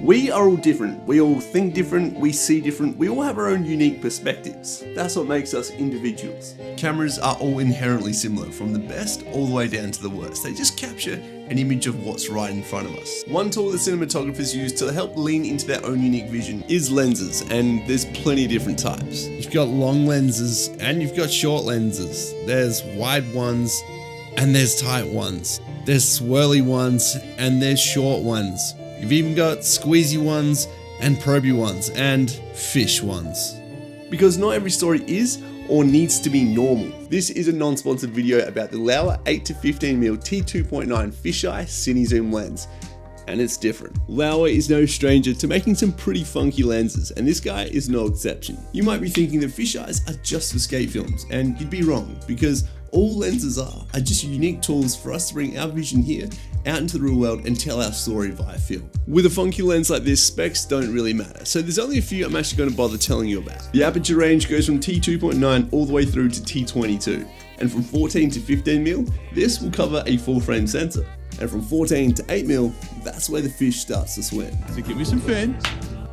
We are all different, we all think different, we see different, we all have our own unique perspectives. That's what makes us individuals. Cameras are all inherently similar, from the best all the way down to the worst. They just capture an image of what's right in front of us. One tool that cinematographers use to help lean into their own unique vision is lenses, and there's plenty of different types. You've got long lenses and you've got short lenses. There's wide ones and there's tight ones. There's swirly ones and there's short ones. You've even got squeezy ones and probey ones and fish ones. Because not every story is or needs to be normal. This is a non-sponsored video about the LAOWA 8-15mm t2.9 fisheye cine zoom lens. And it's different. LAOWA is no stranger to making some pretty funky lenses, and this guy is no exception. You might be thinking that fisheyes are just for skate films, and you'd be wrong, because all lenses are just unique tools for us to bring our vision here out into the real world and tell our story via film. With a funky lens like this, specs don't really matter, so there's only a few I'm actually going to bother telling you about. The aperture range goes from t2.9 all the way through to t22, and from 14 to 15mm, this will cover a full frame sensor. And from 14 to 8mm, that's where the fish starts to swim. So give me some fins.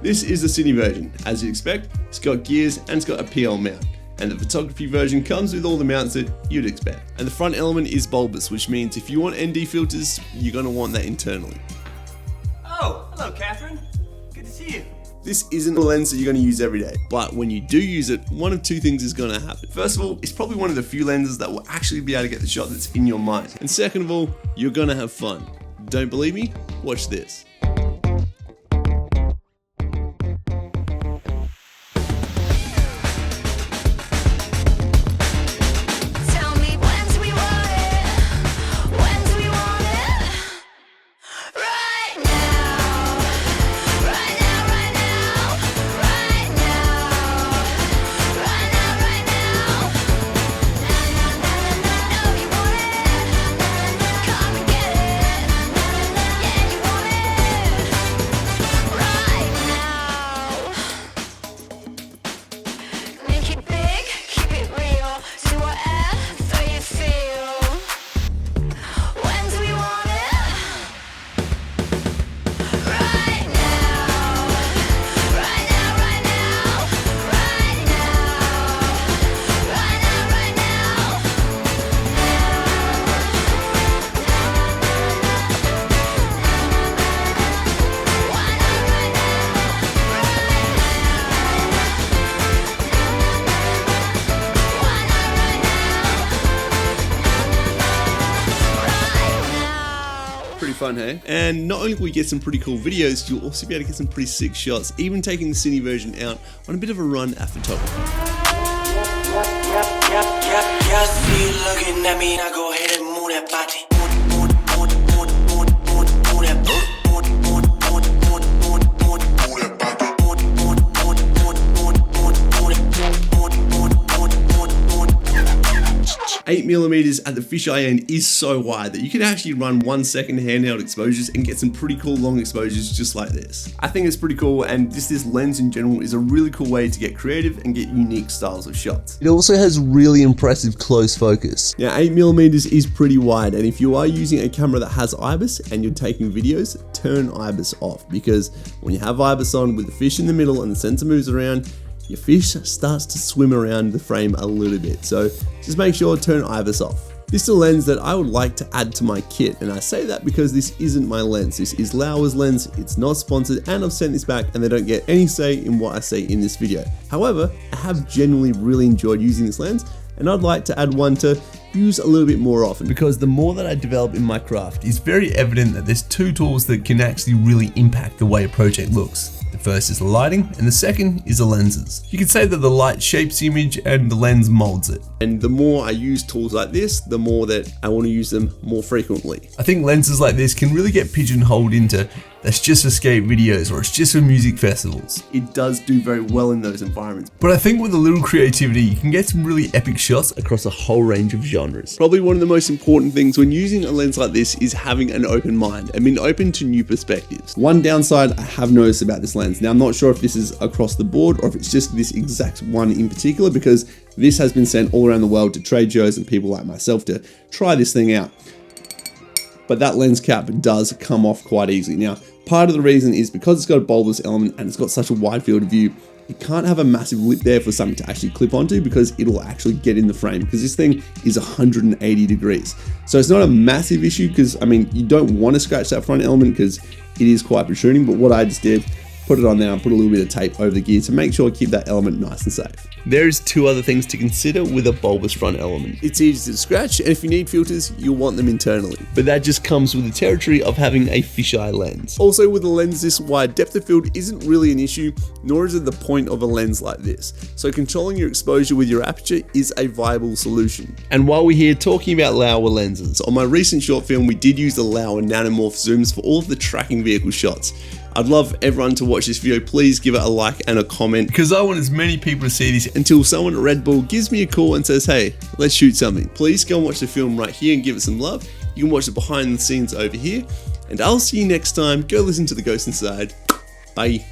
This is the cine version. As you'd expect, it's got gears and it's got a PL mount. And the photography version comes with all the mounts that you'd expect. And the front element is bulbous, which means if you want ND filters, you're going to want that internally. Oh, hello Catherine. Good to see you. This isn't a lens that you're going to use every day, but when you do use it, one of two things is going to happen. First of all, it's probably one of the few lenses that will actually be able to get the shot that's in your mind. And second of all, you're going to have fun. Don't believe me? Watch this. Fun, hey? And not only will you get some pretty cool videos, you'll also be able to get some pretty sick shots, even taking the cine version out on a bit of a run at photography. See you looking at me, now go ahead and move that body. 8mm at the fisheye end is so wide that you can actually run 1 second handheld exposures and get some pretty cool long exposures just like this. I think it's pretty cool, and this lens in general is a really cool way to get creative and get unique styles of shots. It also has really impressive close focus. Now 8mm is pretty wide, and if you are using a camera that has IBIS and you're taking videos, turn IBIS off, because when you have IBIS on with the fish in the middle and the sensor moves around, your fish starts to swim around the frame a little bit, so just make sure to turn IBIS off. This is a lens that I would like to add to my kit, and I say that because this isn't my lens. This is LAOWA's lens, it's not sponsored, and I've sent this back and they don't get any say in what I say in this video. However, I have genuinely really enjoyed using this lens, and I'd like to add one to use a little bit more often, because the more that I develop in my craft, it's very evident that there's two tools that can actually really impact the way a project looks. The first is the lighting, and the second is the lenses. You could say that the light shapes the image and the lens molds it. And the more I use tools like this, the more that I want to use them more frequently. I think lenses like this can really get pigeonholed into that's just for skate videos or it's just for music festivals. It does do very well in those environments. But I think with a little creativity, you can get some really epic shots across a whole range of genres. Probably one of the most important things when using a lens like this is having an open mind and being open to new perspectives. One downside I have noticed about this lens, now I'm not sure if this is across the board or if it's just this exact one in particular, because this has been sent all around the world to trade shows and people like myself to try this thing out. But that lens cap does come off quite easily. Now, Part of the reason is because it's got a bulbous element and it's got such a wide field of view, it can't have a massive lip there for something to actually clip onto because it'll actually get in the frame, because this thing is 180 degrees. So it's not a massive issue, because I mean, you don't want to scratch that front element because it is quite protruding, but what I just did, put it on there and put a little bit of tape over the gear to make sure I keep that element nice and safe. There's two other things to consider with a bulbous front element. It's easy to scratch, and if you need filters, you'll want them internally. But that just comes with the territory of having a fisheye lens. Also, with a lens this wide, depth of field isn't really an issue, nor is it the point of a lens like this. So controlling your exposure with your aperture is a viable solution. And while we're here talking about LAOWA lenses, on my recent short film, we did use the LAOWA nanomorph zooms for all of the tracking vehicle shots. I'd love everyone to watch this video. Please give it a like and a comment, because I want as many people to see this until someone at Red Bull gives me a call and says, hey, let's shoot something. Please go and watch the film right here and give it some love. You can watch the behind the scenes over here, and I'll see you next time. Go listen to The Ghost Inside. Bye.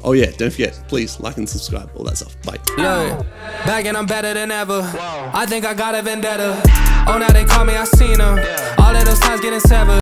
Oh yeah, don't forget, please like and subscribe, all that stuff. Bye. Look, back and I'm better than ever. I think I got a vendetta. Oh, now they call me, I seen them. All of those times getting severed.